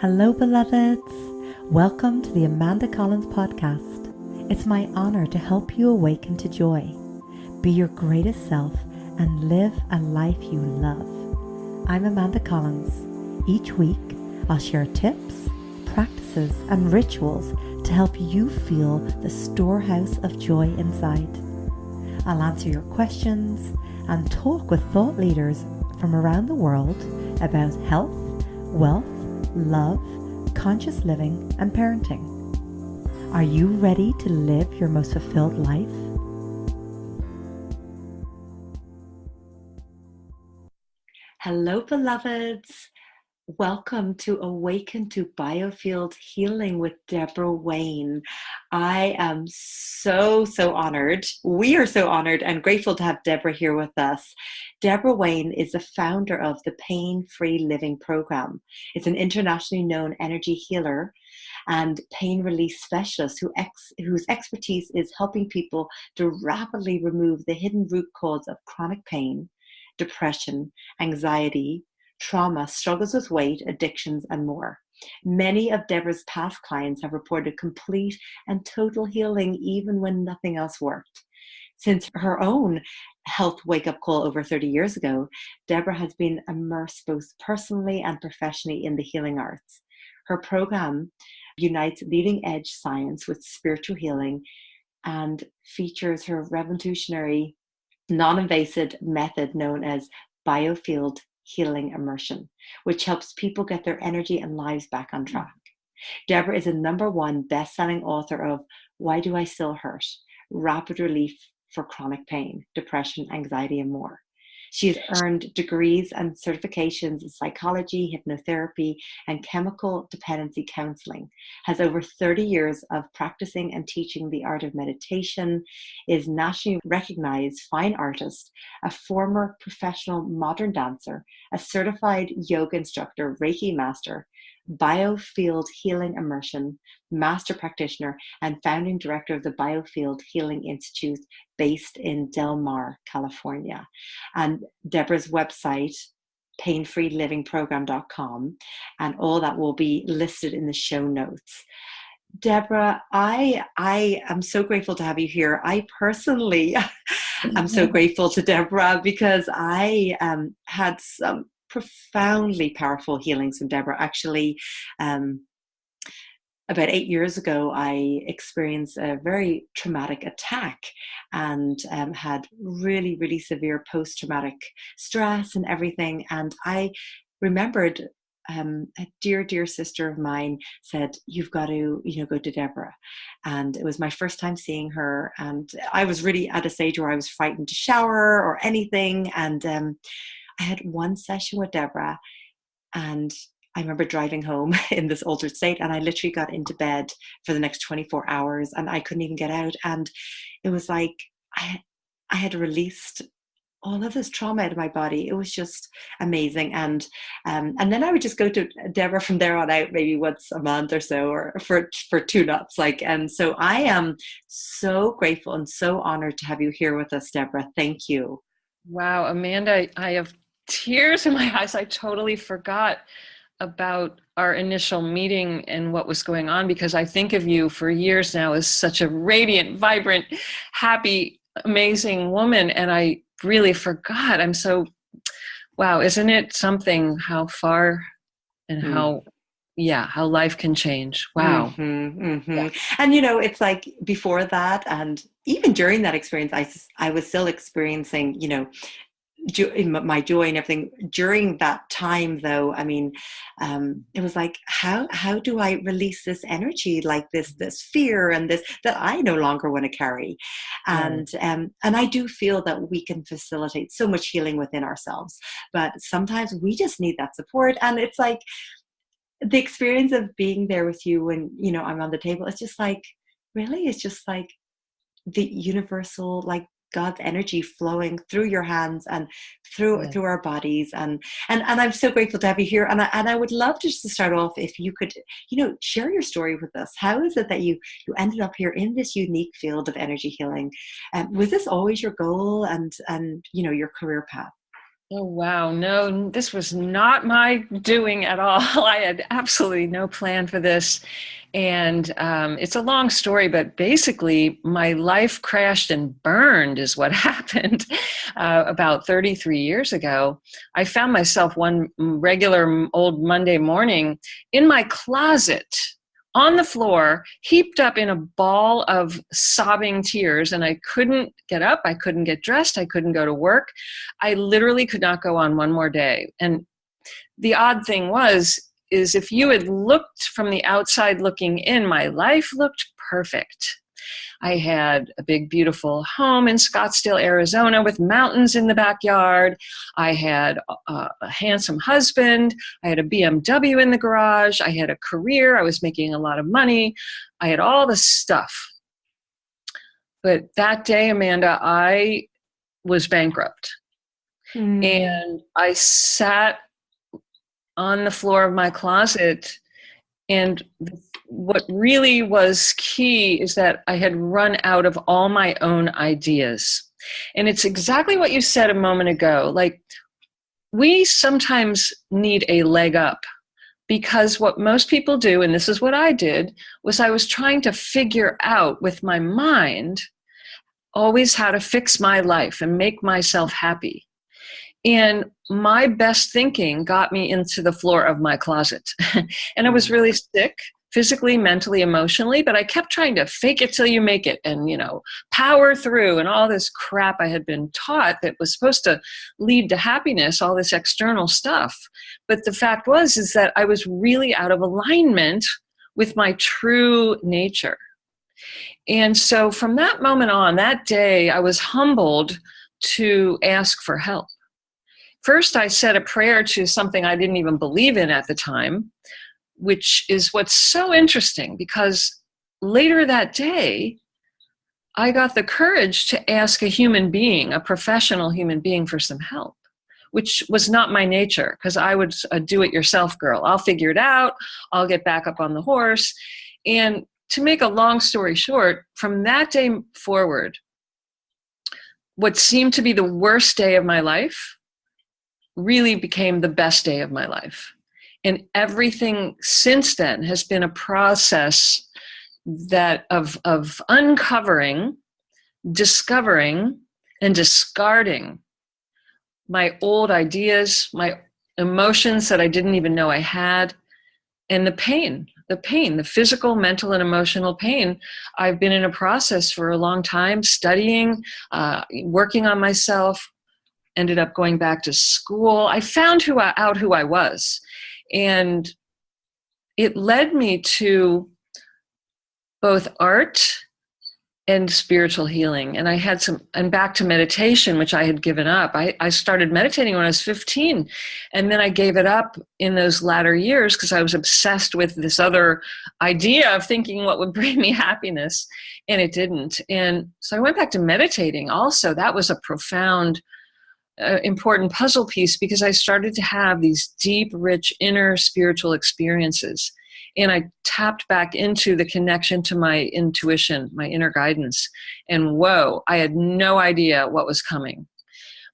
Hello, beloveds. Welcome to the Amanda Collins podcast. It's my honor to help you awaken to joy, be your greatest self, and live a life you love. I'm Amanda Collins. Each week, I'll share tips, practices, and rituals to help you feel the storehouse of joy inside. I'll answer your questions and talk with thought leaders from around the world about health, wealth, love, conscious living, and parenting. Are you ready to live your most fulfilled life? Hello, beloveds. Welcome to Awaken to Biofield Healing with Debora Wayne. I am so honored. We are so honored and grateful to have Debora here with us. Debora Wayne is the founder of the Pain-Free Living Program. It's an internationally known energy healer and pain release specialist whose expertise is helping people to rapidly remove the hidden root cause of chronic pain, depression, anxiety, trauma, struggles with weight, addictions, and more. Many of Debora's past clients have reported complete and total healing even when nothing else worked. Since her own health wake-up call over 30 years ago, Debora has been immersed both personally and professionally in the healing arts. Her program unites leading-edge science with spiritual healing and features her revolutionary, non-invasive method known as Biofield healing immersion, which helps people get their energy and lives back on track. Debora is a #1 best-selling author of Why Do I Still Hurt? Rapid Relief for Chronic Pain, Depression, Anxiety, and More. She has earned degrees and certifications in psychology, hypnotherapy, and chemical dependency counseling, has over 30 years of practicing and teaching the art of meditation, is nationally recognized fine artist, a former professional modern dancer, a certified yoga instructor, Reiki master, Biofield Healing Immersion, master practitioner, and founding director of the Biofield Healing Institute based in Del Mar, California. And Debora's website, painfreelivingprogram.com, and all that will be listed in the show notes. Debora, I am so grateful to have you here. I personally am so grateful to Debora because I had some profoundly powerful healings from Debora. Actually, about 8 years ago, I experienced a very traumatic attack and had really severe post-traumatic stress and everything. And I remembered a dear sister of mine said, "You've got to, go to Debora." And it was my first time seeing her. And I was really at a stage where I was frightened to shower or anything. And I had one session with Debora, and I remember driving home in this altered state, and I literally got into bed for the next 24 hours and I couldn't even get out. And it was like I had released all of this trauma out of my body. It was just amazing. And then I would just go to Debora from there on out, maybe once a month or so, or for tune-ups. And so I am so grateful and so honored to have you here with us, Debora. Thank you. Wow, Amanda, I have tears in my eyes. I totally forgot about our initial meeting and what was going on, because I think of you for years now as such a radiant, vibrant, happy, amazing woman. And I really forgot. Wow, isn't it something how far and how life can change. Wow. Yeah. And it's like before that, and even during that experience, I was still experiencing, my joy and everything. During that time, though, it was like, how do I release this energy, like this fear and this that I no longer want to carry? And I do feel that we can facilitate so much healing within ourselves, but sometimes we just need that support. And it's like the experience of being there with you when I'm on the table. It's just like, really, it's just like the universal, like, God's energy flowing through your hands and through our bodies, and I'm so grateful to have you here. And I would love just to start off, if you could, share your story with us. How is it that you ended up here in this unique field of energy healing? Was this always your goal and your career path? Oh, wow. No, this was not my doing at all. I had absolutely no plan for this. And it's a long story, but basically, my life crashed and burned, is what happened about 33 years ago. I found myself one regular old Monday morning in my closet on the floor, heaped up in a ball of sobbing tears, and I couldn't get up, I couldn't get dressed, I couldn't go to work. I literally could not go on one more day. And the odd thing is if you had looked from the outside looking in, my life looked perfect. I had a big, beautiful home in Scottsdale, Arizona, with mountains in the backyard. I had a handsome husband. I had a BMW in the garage. I had a career. I was making a lot of money. I had all the stuff. But that day, Amanda, I was bankrupt. And I sat on the floor of my closet, and what really was key is that I had run out of all my own ideas. And it's exactly what you said a moment ago. Like, we sometimes need a leg up, because what most people do, and this is what I did, was I was trying to figure out with my mind always how to fix my life and make myself happy. And my best thinking got me into the floor of my closet. And I was really sick, physically, mentally, emotionally, but I kept trying to fake it till you make it and, power through, and all this crap I had been taught that was supposed to lead to happiness, all this external stuff. But the fact is that I was really out of alignment with my true nature. And so from that moment on, that day, I was humbled to ask for help. First, I said a prayer to something I didn't even believe in at the time, which is what's so interesting, because later that day, I got the courage to ask a human being, a professional human being, for some help, which was not my nature, because I was a do-it-yourself girl. I'll figure it out. I'll get back up on the horse. And to make a long story short, from that day forward, what seemed to be the worst day of my life really became the best day of my life. And everything since then has been a process that of uncovering, discovering, and discarding my old ideas, my emotions that I didn't even know I had, and the pain, the physical, mental, and emotional pain. I've been in a process for a long time, studying, working on myself, ended up going back to school. I found out who I was. And it led me to both art and spiritual healing. And I had and back to meditation, which I had given up. I started meditating when I was 15. And then I gave it up in those latter years because I was obsessed with this other idea of thinking what would bring me happiness. And it didn't. And so I went back to meditating also. That was a profound important puzzle piece, because I started to have these deep, rich inner spiritual experiences. And I tapped back into the connection to my intuition, my inner guidance. And whoa, I had no idea what was coming.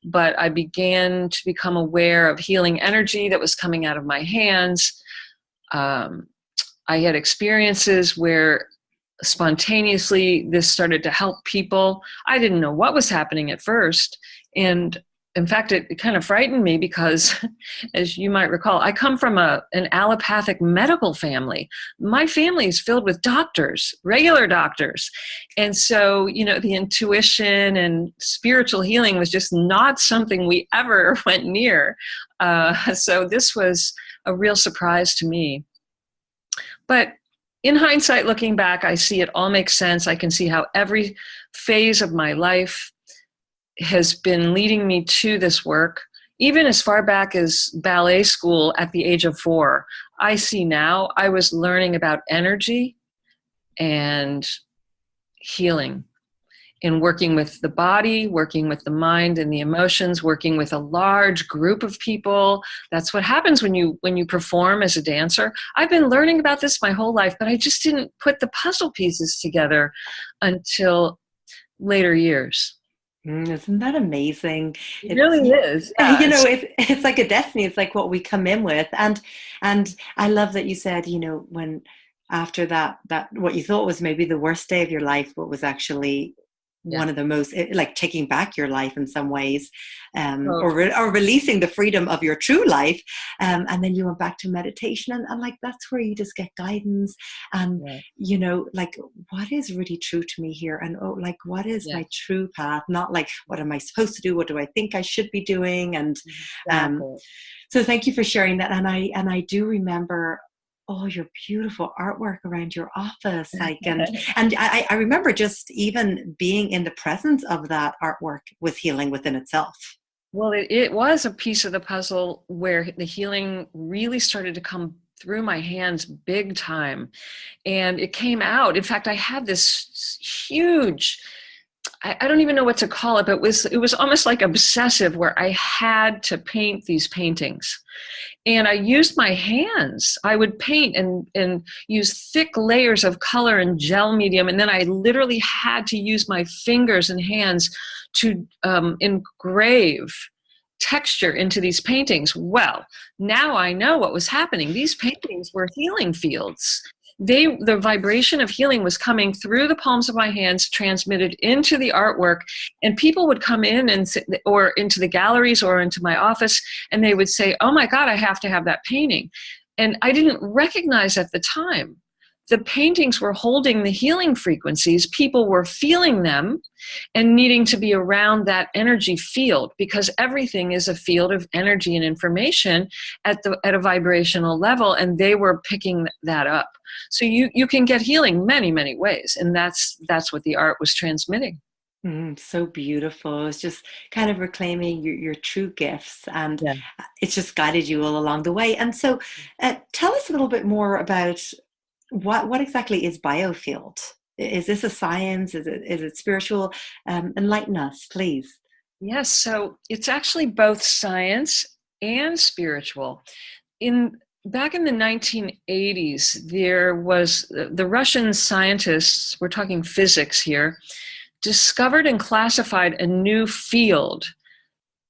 But I began to become aware of healing energy that was coming out of my hands. I had experiences where spontaneously this started to help people. I didn't know what was happening at first. And in fact, it kind of frightened me because, as you might recall, I come from an allopathic medical family. My family is filled with doctors, regular doctors. And so, the intuition and spiritual healing was just not something we ever went near. So this was a real surprise to me. But in hindsight, looking back, I see it all makes sense. I can see how every phase of my life has been leading me to this work, even as far back as ballet school at the age of 4. I see now I was learning about energy and healing, and working with the body, working with the mind and the emotions, working with a large group of people. That's what happens when you perform as a dancer. I've been learning about this my whole life, but I just didn't put the puzzle pieces together until later years. Isn't that amazing? It It's, really is. you know, Yes. it's like a destiny. It's like what we come in with. And I love that you said, when after that what you thought was maybe the worst day of your life, what was actually Yeah. one of the most, like taking back your life in some ways, Totally. or releasing the freedom of your true life. And then you went back to meditation, and like that's where you just get guidance, and Yeah. like, what is really true to me here, and like, what is Yeah. my true path, not like, what am I supposed to do, what do I think I should be doing. And um, Exactly. so thank you for sharing that. And I do remember all your beautiful artwork around your office, like, and I remember just even being in the presence of that artwork was healing within itself. Well, it was a piece of the puzzle where the healing really started to come through my hands big time. And it came out. In fact, I had this huge, I don't even know what to call it, but it was almost like obsessive, where I had to paint these paintings. And I used my hands. I would paint and use thick layers of color and gel medium. And then I literally had to use my fingers and hands to engrave texture into these paintings. Well, now I know what was happening. These paintings were healing fields. The vibration of healing was coming through the palms of my hands, transmitted into the artwork, and people would come in and sit, or into the galleries or into my office, and they would say, "Oh my God, I have to have that painting." And I didn't recognize at the time the paintings were holding the healing frequencies. People were feeling them and needing to be around that energy field, because everything is a field of energy and information at a vibrational level, and they were picking that up. So you can get healing many, many ways, and that's what the art was transmitting. So beautiful. It's just kind of reclaiming your true gifts, and Yeah. it's just guided you all along the way. And so, tell us a little bit more about what exactly is Biofield. Is this a science? Is it spiritual? Enlighten us, please. Yes, so it's actually both science and spiritual. In Back in the 1980s, there was the Russian scientists, we're talking physics here, discovered and classified a new field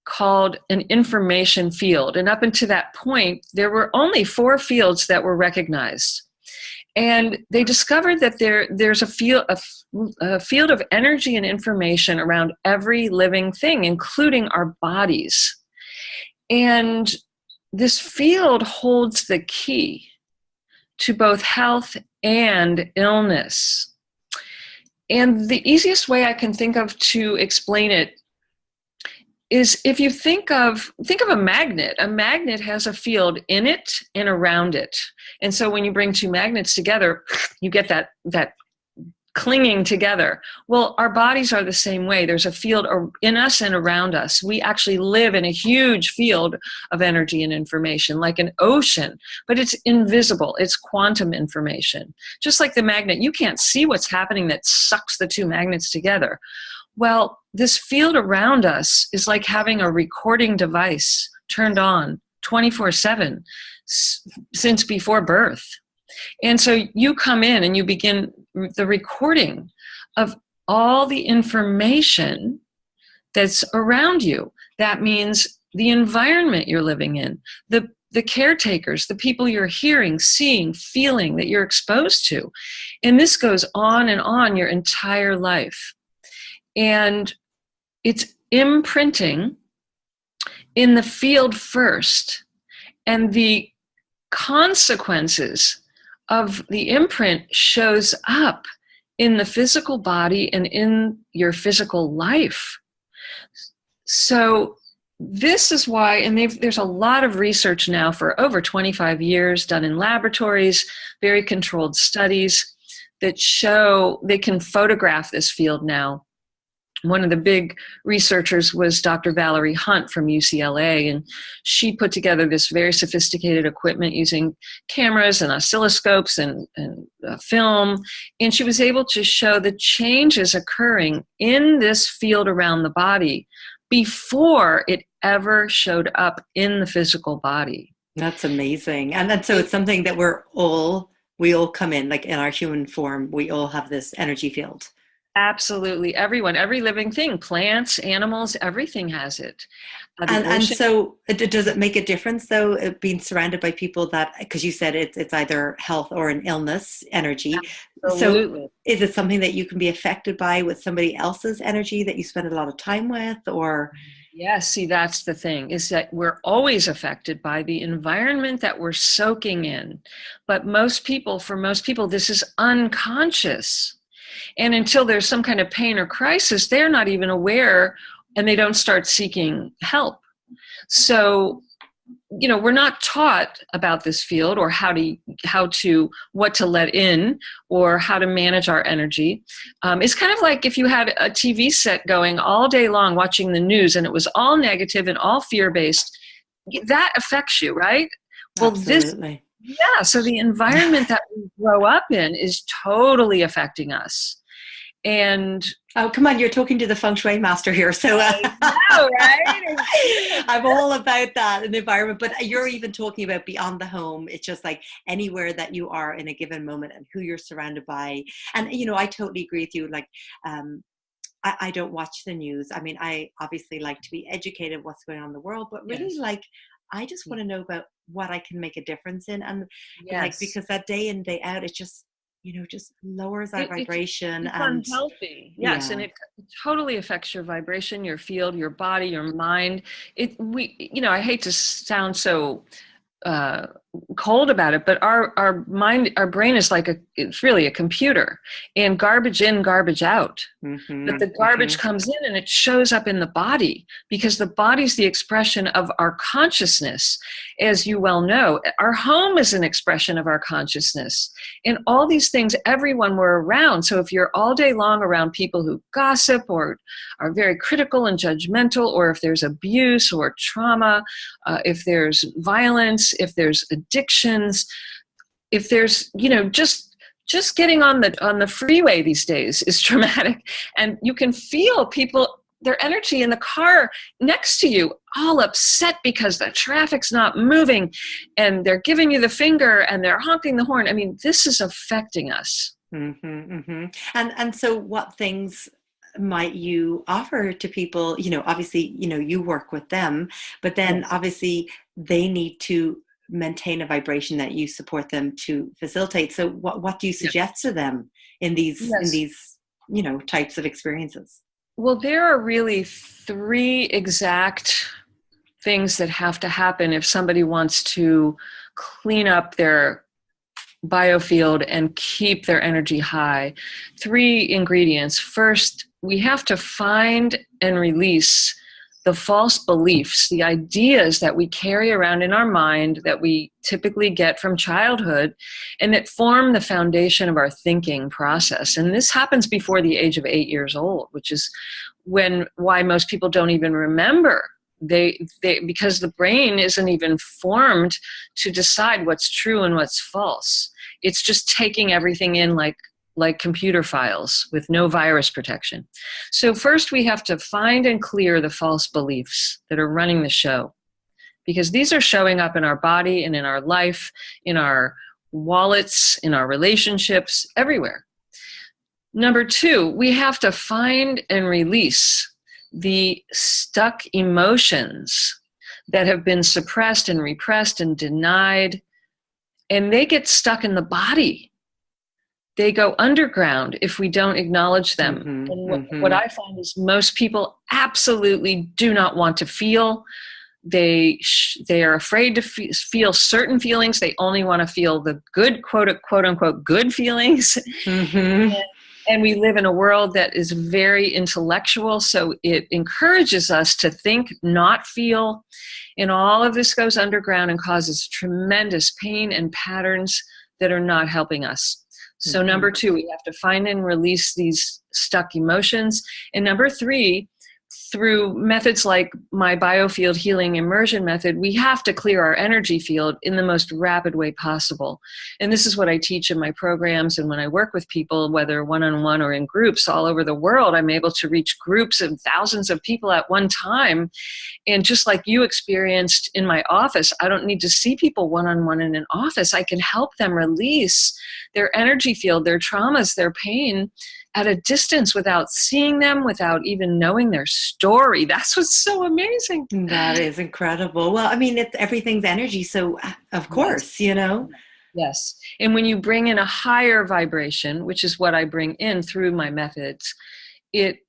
called an information field. And up until that point, there were only 4 fields that were recognized. And they discovered that there's a field of energy and information around every living thing, including our bodies. And this field holds the key to both health and illness. And the easiest way I can think of to explain it is, if you think of a magnet has a field in it and around it. And so when you bring 2 magnets together, you get that clinging together. Well, our bodies are the same way. There's a field in us and around us. We actually live in a huge field of energy and information, like an ocean, but it's invisible. It's quantum information. Just like the magnet, you can't see what's happening that sucks the 2 magnets together. Well, this field around us is like having a recording device turned on 24/7 since before birth. And so you come in and you begin the recording of all the information that's around you. That means the environment you're living in, the caretakers, the people you're hearing, seeing, feeling, that you're exposed to. And this goes on and on your entire life. And it's imprinting in the field first, and the consequences of the imprint shows up in the physical body and in your physical life. So this is why, and there's a lot of research now for over 25 years done in laboratories, very controlled studies that show they can photograph this field now. One of the big researchers was Dr. Valerie Hunt from UCLA, and she put together this very sophisticated equipment using cameras and oscilloscopes and film, and she was able to show the changes occurring in this field around the body before it ever showed up in the physical body. That's amazing. And then so it's something that we all come in, like in our human form, we all have this energy field. Absolutely. Everyone, every living thing, plants, animals, everything has it. The And ocean. so does it make a difference though, being surrounded by people that, because you said it's either health or an illness energy. So Absolutely. is it something that you can be affected by with somebody else's energy that you spend a lot of time with, or? Yes, see, that's the thing, is that we're always affected by the environment that we're soaking in. But for most people, this is unconscious. And until there's some kind of pain or crisis, they're not even aware, and they don't start seeking help. So, we're not taught about this field, or what to let in, or how to manage our energy. It's kind of like if you had a TV set going all day long watching the news and it was all negative and all fear-based, that affects you, right? Well, Absolutely. so the environment that we grow up in is totally affecting us. And oh, come on, you're talking to the feng shui master here. So I know, right? I'm all about that in the environment, but you're even talking about beyond the home. It's just like anywhere that you are in a given moment and who you're surrounded by. And, I totally agree with you. Like, I don't watch the news. I mean, I obviously like to be educated what's going on in the world, but really like, I just want to know about what I can make a difference in. And like, because that day in, day out, it just, just lowers our vibration. It's and unhealthy. Yes. Yeah. And it totally affects your vibration, your field, your body, your mind. I hate to sound so cold about it, but our mind, our brain is it's really a computer, and garbage in, garbage out. Mm-hmm, but the garbage comes in and it shows up in the body, because the body's the expression of our consciousness. As you well know, our home is an expression of our consciousness, and all these things, everyone we're around. So if you're all day long around people who gossip or are very critical and judgmental, or if there's abuse or trauma, if there's violence, if there's addictions, if there's, just getting on the freeway these days is traumatic. And you can feel people, their energy in the car next to you, all upset because the traffic's not moving, and they're giving you the finger and they're honking the horn. I mean, this is affecting us. Mm-hmm, mm-hmm. And so what things might you offer to people? Obviously, you work with them, but then obviously they need to maintain a vibration that you support them to facilitate. So what do you suggest to them in these types of experiences? Well, there are really 3 exact things that have to happen if somebody wants to clean up their biofield and keep their energy high. 3 ingredients. First, we have to find and release the false beliefs, the ideas that we carry around in our mind that we typically get from childhood, and that form the foundation of our thinking process. And this happens before the age of 8 years old, which is why most people don't even remember. Because the brain isn't even formed to decide what's true and what's false. It's just taking everything in like computer files with no virus protection. So first we have to find and clear the false beliefs that are running the show, because these are showing up in our body and in our life, in our wallets, in our relationships, everywhere. Number 2, we have to find and release the stuck emotions that have been suppressed and repressed and denied, and they get stuck in the body. They go underground if we don't acknowledge them. Mm-hmm, and what I find is most people absolutely do not want to feel. They are afraid to feel certain feelings. They only want to feel the good, quote unquote, good feelings. Mm-hmm. And we live in a world that is very intellectual, so it encourages us to think, not feel. And all of this goes underground and causes tremendous pain and patterns that are not helping us. So number 2, we have to find and release these stuck emotions. And number 3, through methods like my Biofield healing immersion method, we have to clear our energy field in the most rapid way possible. And this is what I teach in my programs. And when I work with people, whether one-on-one or in groups all over the world, I'm able to reach groups of thousands of people at one time. And just like you experienced in my office, I don't need to see people one-on-one in an office. I can help them release their energy field, their traumas, their pain, at a distance without seeing them, without even knowing their story. That's what's so amazing. That is incredible. Well, I mean, everything's energy. So of Yes. course, you know. Yes. And when you bring in a higher vibration, which is what I bring in through my methods, it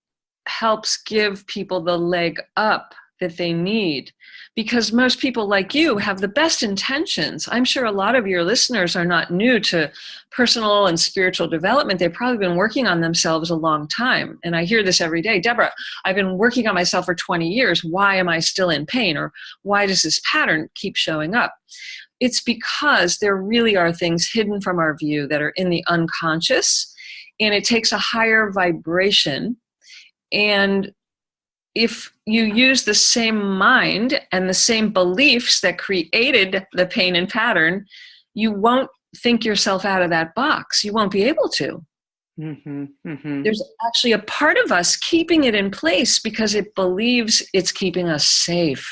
helps give people the leg up that they need, because most people like you have the best intentions. I'm sure a lot of your listeners are not new to personal and spiritual development. They've probably been working on themselves a long time. And I hear this every day. Debora, I've been working on myself for 20 years. Why am I still in pain? Or why does this pattern keep showing up? It's because there really are things hidden from our view that are in the unconscious, and it takes a higher vibration. And if you use the same mind and the same beliefs that created the pain and pattern, you won't think yourself out of that box. You won't be able to. Mm-hmm, mm-hmm. There's actually a part of us keeping it in place because it believes it's keeping us safe.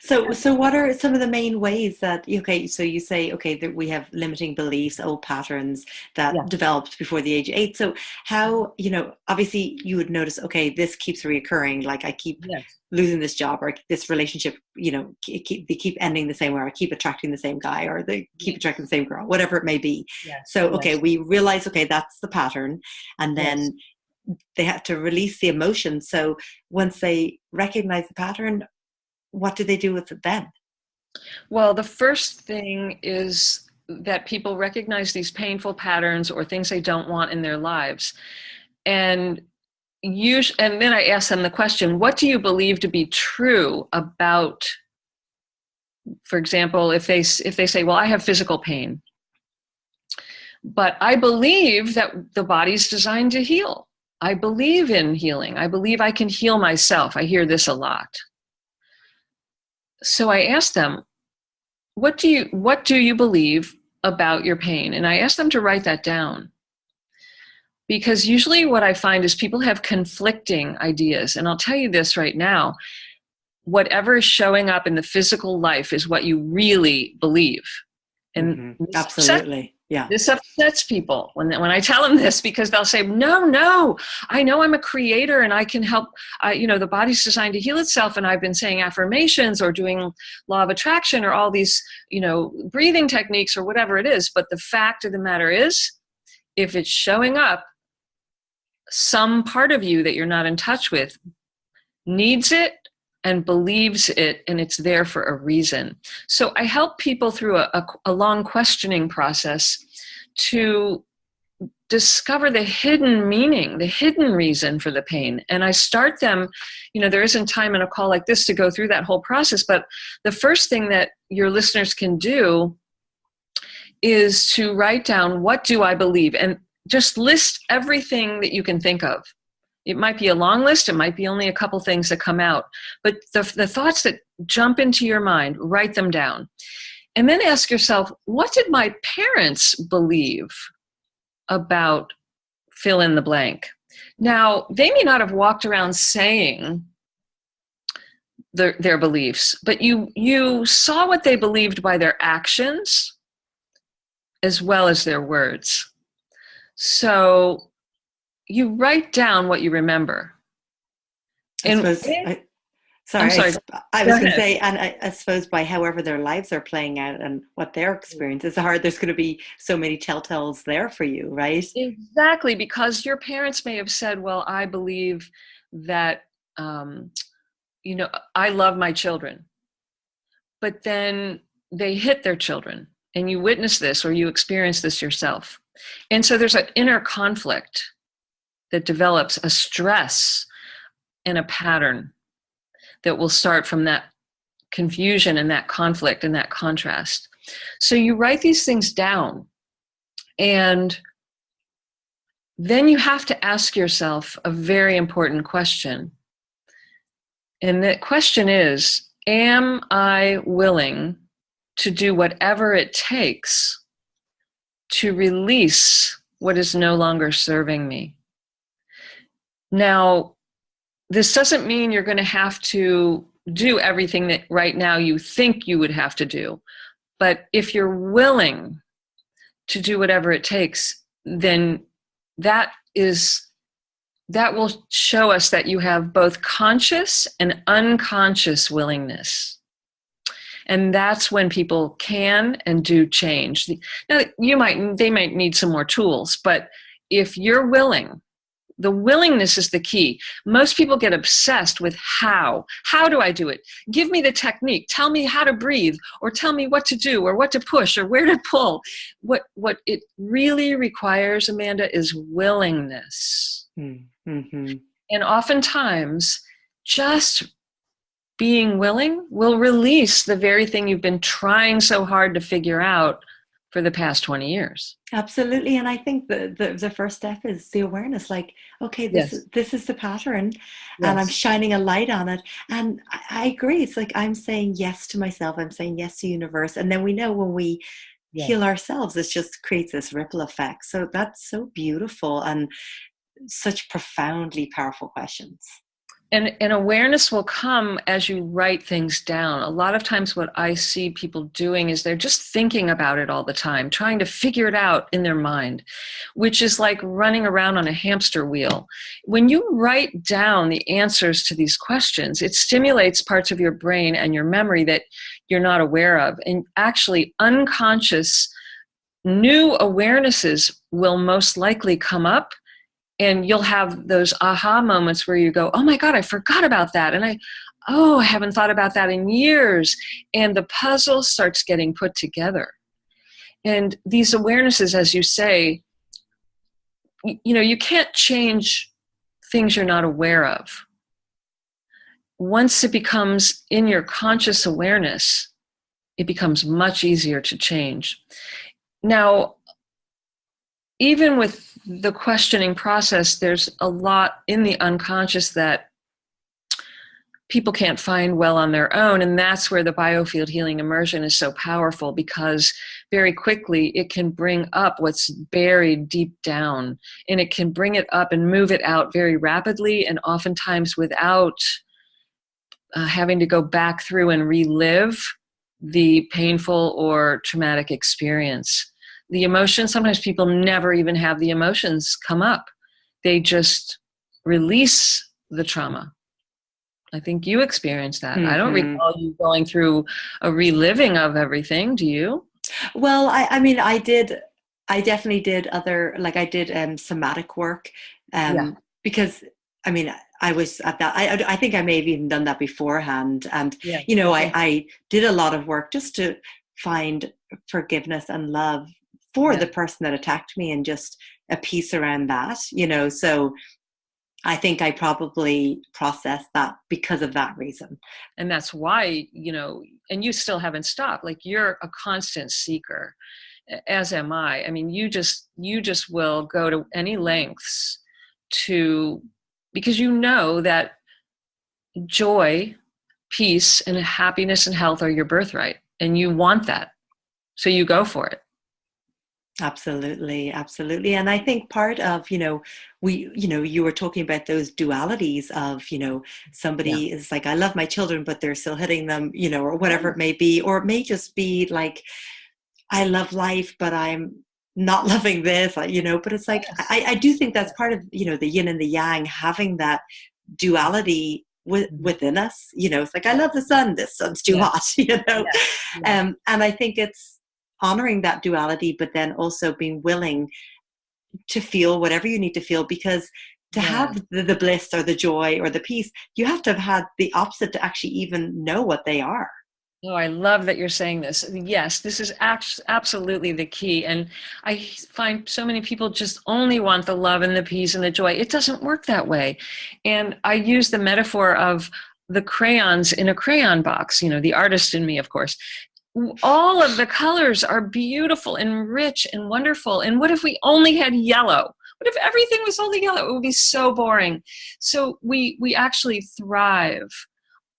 So what are some of the main ways that, okay, so you say, okay, that we have limiting beliefs, old patterns that developed before the age of 8. So how, you know, obviously you would notice, okay, this keeps reoccurring. Like I keep losing this job, or this relationship, you know, they keep ending the same way, or I keep attracting the same guy, or they keep attracting the same girl, whatever it may be. So, okay, we realize, okay, that's the pattern. And then they have to release the emotion. So once they recognize the pattern, what do they do with it then? Well, the first thing is that people recognize these painful patterns or things they don't want in their lives. And then I ask them the question, what do you believe to be true about, for example, if they say, well, I have physical pain, but I believe that the body's designed to heal. I believe in healing. I believe I can heal myself. I hear this a lot. So I asked them, what do you believe about your pain? And I asked them to write that down. Because usually what I find is people have conflicting ideas. And I'll tell you this right now, whatever is showing up in the physical life is what you really believe. And absolutely. This upsets people when I tell them this, because they'll say, no, I know I'm a creator and I can help. The body's designed to heal itself. And I've been saying affirmations or doing law of attraction or all these, breathing techniques or whatever it is. But the fact of the matter is, if it's showing up, some part of you that you're not in touch with needs it and believes it, and it's there for a reason. So I help people through a long questioning process to discover the hidden meaning, the hidden reason for the pain. And I start them, there isn't time in a call like this to go through that whole process, but the first thing that your listeners can do is to write down, what do I believe? And just list everything that you can think of. It might be a long list. It might be only a couple things that come out. But the thoughts that jump into your mind, write them down. And then ask yourself, what did my parents believe about fill in the blank? Now, they may not have walked around saying their beliefs, but you saw what they believed by their actions as well as their words. So you write down what you remember. I was going to say, and I suppose by however their lives are playing out and what their experience is hard, there's going to be so many telltales there for you, right? Exactly, because your parents may have said, well, I believe that, I love my children. But then they hit their children, and you witness this or you experience this yourself. And so there's an inner conflict that develops, a stress and a pattern that will start from that confusion and that conflict and that contrast. So you write these things down, and then you have to ask yourself a very important question. And that question is, am I willing to do whatever it takes to release what is no longer serving me? Now, this doesn't mean you're going to have to do everything that right now you think you would have to do. But if you're willing to do whatever it takes, then that is that will show us that you have both conscious and unconscious willingness. And that's when people can and do change. Now, they might need some more tools, but if you're willing, the willingness is the key. Most people get obsessed with how. How do I do it? Give me the technique. Tell me how to breathe, or tell me what to do, or what to push, or where to pull. What it really requires, Amanda, is willingness. Mm-hmm. And oftentimes, just being willing will release the very thing you've been trying so hard to figure out for the past 20 years. Absolutely. And I think the first step is the awareness, like, okay, this is the pattern, and I'm shining a light on it. And I agree. It's like, I'm saying yes to myself. I'm saying yes to the universe. And then we know when we heal ourselves, it just creates this ripple effect. So that's so beautiful and such profoundly powerful questions. And awareness will come as you write things down. A lot of times what I see people doing is they're just thinking about it all the time, trying to figure it out in their mind, which is like running around on a hamster wheel. When you write down the answers to these questions, it stimulates parts of your brain and your memory that you're not aware of. And actually, unconscious new awarenesses will most likely come up. And you'll have those aha moments where you go, oh my God, I forgot about that. And I haven't thought about that in years. And the puzzle starts getting put together. And these awarenesses, as you say, you can't change things you're not aware of. Once it becomes in your conscious awareness, it becomes much easier to change. Now, even with the questioning process, there's a lot in the unconscious that people can't find well on their own. And that's where the Biofield healing immersion is so powerful, because very quickly it can bring up what's buried deep down, and it can bring it up and move it out very rapidly, and oftentimes without having to go back through and relive the painful or traumatic experience. The emotions, sometimes people never even have the emotions come up. They just release the trauma. I think you experienced that. Mm-hmm. I don't recall you going through a reliving of everything. Do you? Well, I mean, I did. I definitely did I did somatic work because, I mean, I was at that. I think I may have even done that beforehand. And, I did a lot of work just to find forgiveness and love for the person that attacked me, and just a piece around that, so I think I probably processed that because of that reason. And that's why, and you still haven't stopped. Like, you're a constant seeker, as am I. I mean, you just will go to any lengths because you know that joy, peace, and happiness and health are your birthright, and you want that. So you go for it. Absolutely. Absolutely. And I think part of, you were talking about those dualities of, somebody is like, I love my children, but they're still hitting them, or whatever it may be, or it may just be like, I love life, but I'm not loving this, but it's like, I do think that's part of, the yin and the yang, having that duality within us, it's like, I love the sun, this sun's too hot, and I think it's honoring that duality, but then also being willing to feel whatever you need to feel, because to have the bliss or the joy or the peace, you have to have had the opposite to actually even know what they are. Oh, I love that you're saying this. Yes, this is absolutely the key. And I find so many people just only want the love and the peace and the joy. It doesn't work that way. And I use the metaphor of the crayons in a crayon box, the artist in me, of course. All of the colors are beautiful and rich and wonderful. And what if we only had yellow? What if everything was only yellow? It would be so boring. So we actually thrive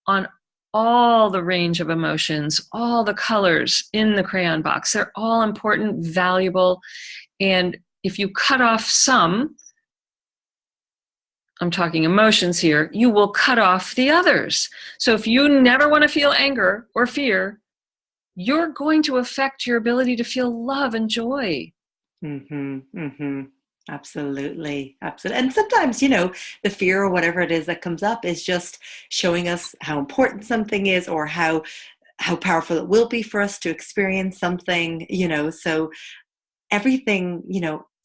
on all the range of emotions, all the colors in the crayon box. They're all important, valuable. And if you cut off some, I'm talking emotions here, you will cut off the others. So if you never want to feel anger or fear, you're going to affect your ability to feel love and joy. Mm-hmm, mm-hmm. Absolutely. Absolutely. And sometimes, the fear or whatever it is that comes up is just showing us how important something is, or how powerful it will be for us to experience something, so everything,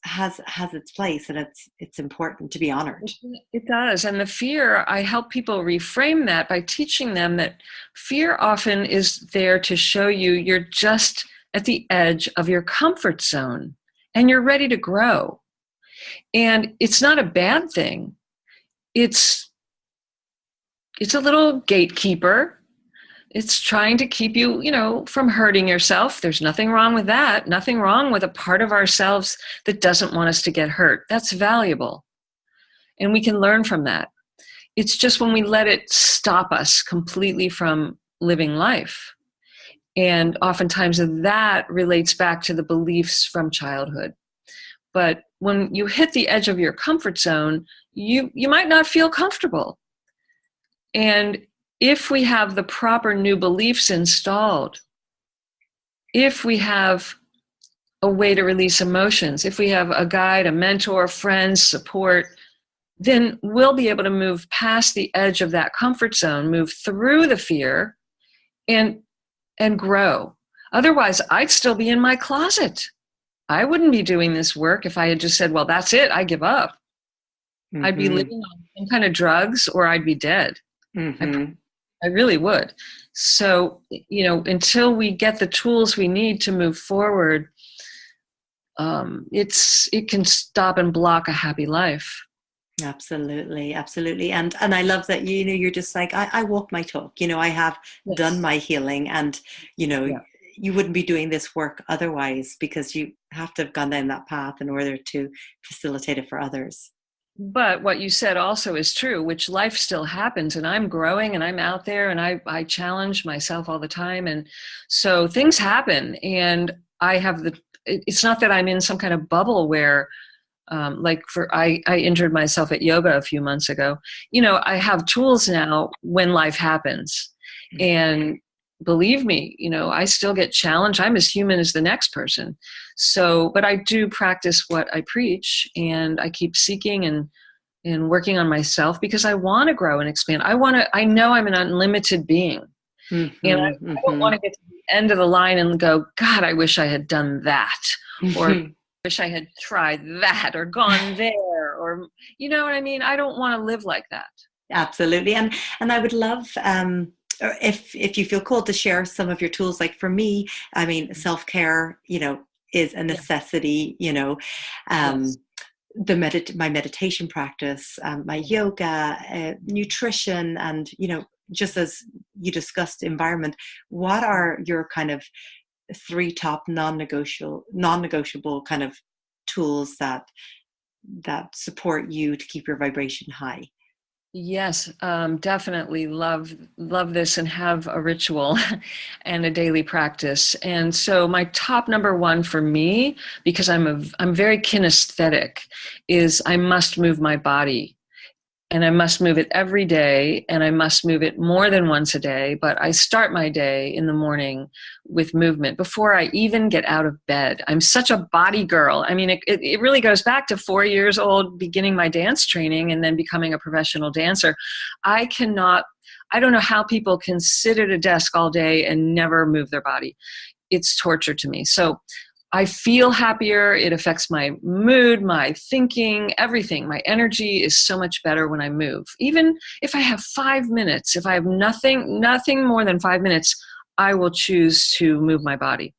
has its place, and it's important to be honored. It does. And the fear, I help people reframe that by teaching them that fear often is there to show you you're just at the edge of your comfort zone and you're ready to grow. And it's not a bad thing. It's a little gatekeeper. It's trying to keep you, from hurting yourself. There's nothing wrong with that. Nothing wrong with a part of ourselves that doesn't want us to get hurt. That's valuable. And we can learn from that. It's just when we let it stop us completely from living life. And oftentimes that relates back to the beliefs from childhood. But when you hit the edge of your comfort zone, you might not feel comfortable. And if we have the proper new beliefs installed, if we have a way to release emotions, if we have a guide, a mentor, friends, support, then we'll be able to move past the edge of that comfort zone, move through the fear, and grow. Otherwise, I'd still be in my closet. I wouldn't be doing this work if I had just said, well, that's it, I give up. Mm-hmm. I'd be living on some kind of drugs, or I'd be dead. Mm-hmm. I really would. So, until we get the tools we need to move forward, it can stop and block a happy life. Absolutely. Absolutely. And I love that, you're just like, I walk my talk, I have done my healing, and, you wouldn't be doing this work otherwise, because you have to have gone down that path in order to facilitate it for others. But what you said also is true, which life still happens, and I'm growing and I'm out there, and I challenge myself all the time. And so things happen, and it's not that I'm in some kind of bubble where, I injured myself at yoga a few months ago. I have tools now when life happens. And believe me, I still get challenged. I'm as human as the next person. So, but I do practice what I preach, and I keep seeking and working on myself, because I want to grow and expand. I know I'm an unlimited being. Mm-hmm, and I don't want to get to the end of the line and go, God, I wish I had done that. Or wish I had tried that, or gone there, or, you know what I mean? I don't want to live like that. Absolutely. And I would love, if you feel called to share some of your tools. Like for me, self-care, is a necessity, yes. My meditation practice, my yoga, nutrition, and, just as you discussed, environment. What are your kind of 3 top non-negotiable kind of tools that support you to keep your vibration high? Yes, definitely love this, and have a ritual and a daily practice. And so my top number 1 for me, because I'm very kinesthetic, is I must move my body. And I must move it every day, and I must move it more than once a day. But I start my day in the morning with movement before I even get out of bed. I'm such a body girl. It really goes back to 4 years old, beginning my dance training, and then becoming a professional dancer. I don't know how people can sit at a desk all day and never move their body. It's torture to me. So I feel happier. It affects my mood, my thinking, everything. My energy is so much better when I move. Even if I have 5 minutes, if I have nothing more than 5 minutes, I will choose to move my body.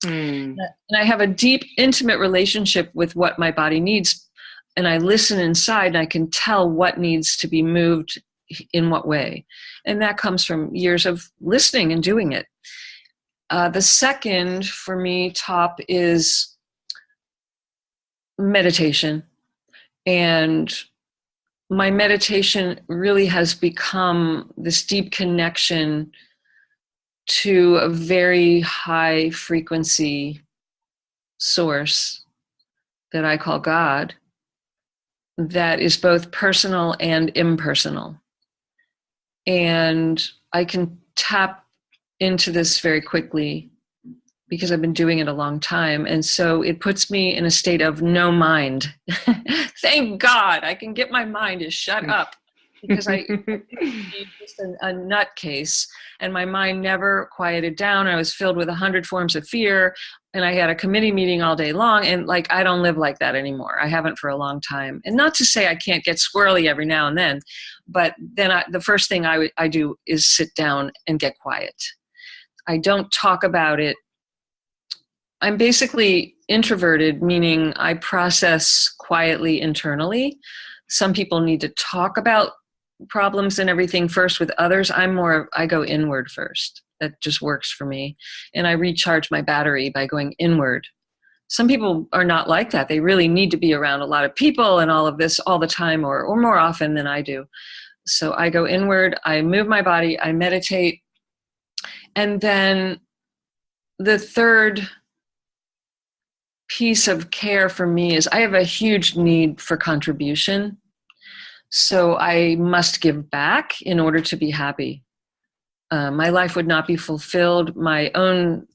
And I have a deep, intimate relationship with what my body needs. And I listen inside, and I can tell what needs to be moved in what way. And that comes from years of listening and doing it. The second for me top is meditation. And my meditation really has become this deep connection to a very high frequency source that I call God, that is both personal and impersonal. And I can tap into this very quickly because I've been doing it a long time. And so it puts me in a state of no mind. Thank God I can get my mind to shut up, because I be just a nutcase, and my mind never quieted down. I was filled with 100 forms of fear, and I had a committee meeting all day long, and like, I don't live like that anymore. I haven't for a long time. And not to say I can't get squirrely every now and then, but then the first thing I do is sit down and get quiet. I don't talk about it. I'm basically introverted, meaning I process quietly internally. Some people need to talk about problems and everything first with others. I go inward first. That just works for me. And I recharge my battery by going inward. Some people are not like that. They really need to be around a lot of people and all of this all the time, or more often than I do. So I go inward, I move my body, I meditate. And then the third piece of care for me is I have a huge need for contribution. So I must give back in order to be happy. My life would not be fulfilled. My own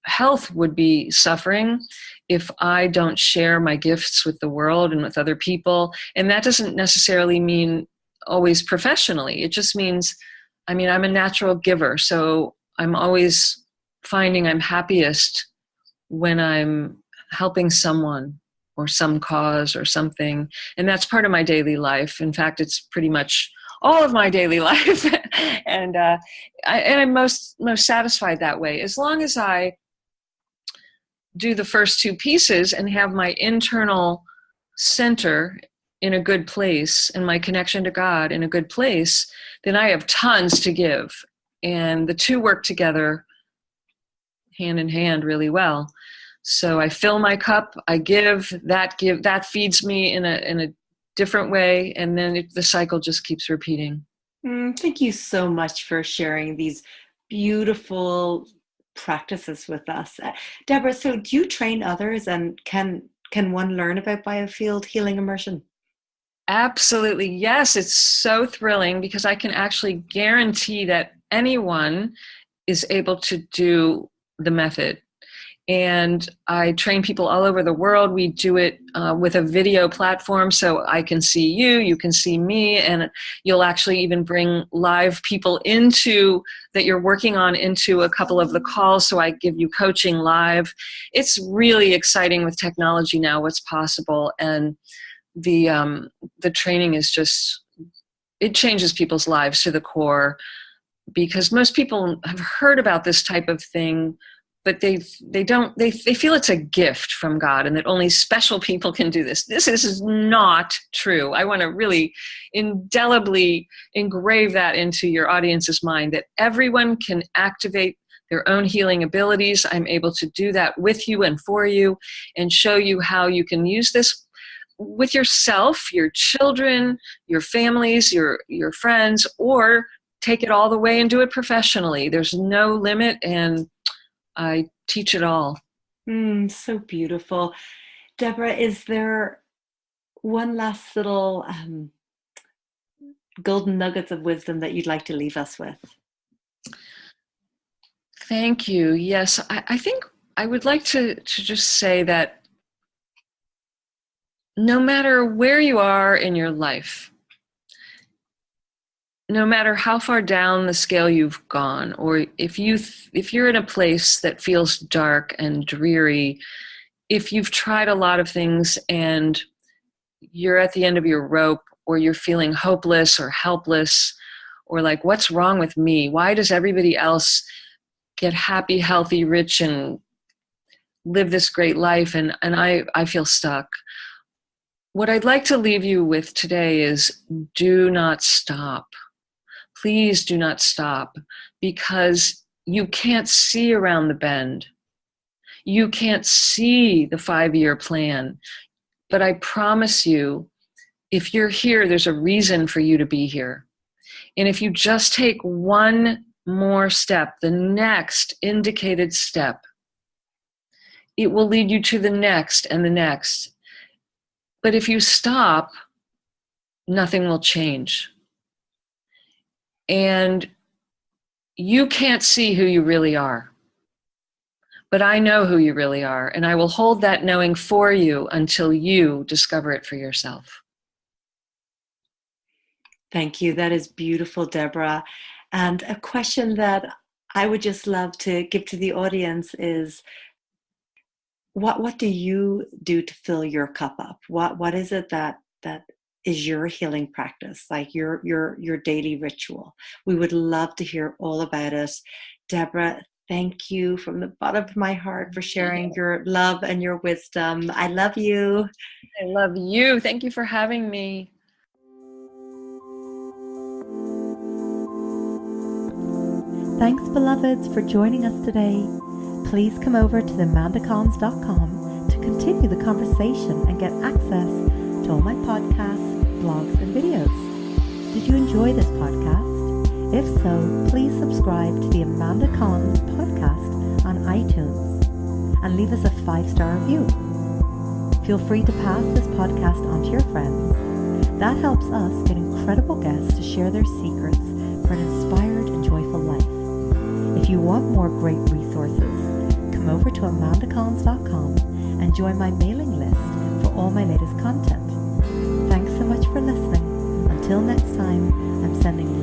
health would be suffering if I don't share my gifts with the world and with other people. And that doesn't necessarily mean always professionally. It just means, I'm a natural giver. So I'm always finding I'm happiest when I'm helping someone or some cause or something. And that's part of my daily life. In fact, it's pretty much all of my daily life. And I'm most satisfied that way. As long as I do the first two pieces and have my internal center in a good place and my connection to God in a good place, then I have tons to give. And the two work together hand in hand really well. So I fill my cup, I give, that feeds me in a different way, and then the cycle just keeps repeating. Thank you so much for sharing these beautiful practices with us. Debora, so do you train others, and can one learn about Biofield healing immersion? Absolutely, yes. It's so thrilling because I can actually guarantee that anyone is able to do the method. And I train people all over the world. We do it with a video platform, so I can see you, you can see me, and you'll actually even bring live people that you're working on into a couple of the calls, so I give you coaching live. It's really exciting with technology now, what's possible, and the training is just, it changes people's lives to the core, because most people have heard about this type of thing, but they feel it's a gift from God and that only special people can do this. This is not true. I want to really indelibly engrave that into your audience's mind, that everyone can activate their own healing abilities. I'm able to do that with you and for you, and show you how you can use this with yourself, your children, your families, your friends, or take it all the way and do it professionally. There's no limit, and I teach it all. So beautiful. Debora, is there one last little golden nuggets of wisdom that you'd like to leave us with? Thank you. Yes, I think I would like to just say that no matter where you are in your life, no matter how far down the scale you've gone, or if you're in a place that feels dark and dreary, if you've tried a lot of things and you're at the end of your rope, or you're feeling hopeless or helpless, or like, what's wrong with me? Why does everybody else get happy, healthy, rich, and live this great life, and I feel stuck? What I'd like to leave you with today is, do not stop. Please do not stop, because you can't see around the bend. You can't see the 5-year plan. But I promise you, if you're here, there's a reason for you to be here. And if you just take one more step, the next indicated step, it will lead you to the next and the next. But if you stop, nothing will change. And you can't see who you really are. But I know who you really are, and I will hold that knowing for you until you discover it for yourself. Thank you. That is beautiful, Debora. And a question that I would just love to give to the audience is, what do you do to fill your cup up? What is it that is your healing practice, like your daily ritual? We would love to hear all about it. Debora, thank you from the bottom of my heart for sharing your love and your wisdom. I love you. I love you. Thank you for having me. Thanks, beloveds, for joining us today. Please come over to themandacons.com to continue the conversation and get access to all my podcasts, blogs, and videos. Did you enjoy this podcast? If so, please subscribe to the Amanda Cons podcast on iTunes and leave us a 5-star review. Feel free to pass this podcast on to your friends. That helps us get incredible guests to share their secrets for an inspired and joyful life. If you want more great resources, come over to amandacons.com and join my mailing list for all my latest content. Thanks so much for listening. Until next time, I'm sending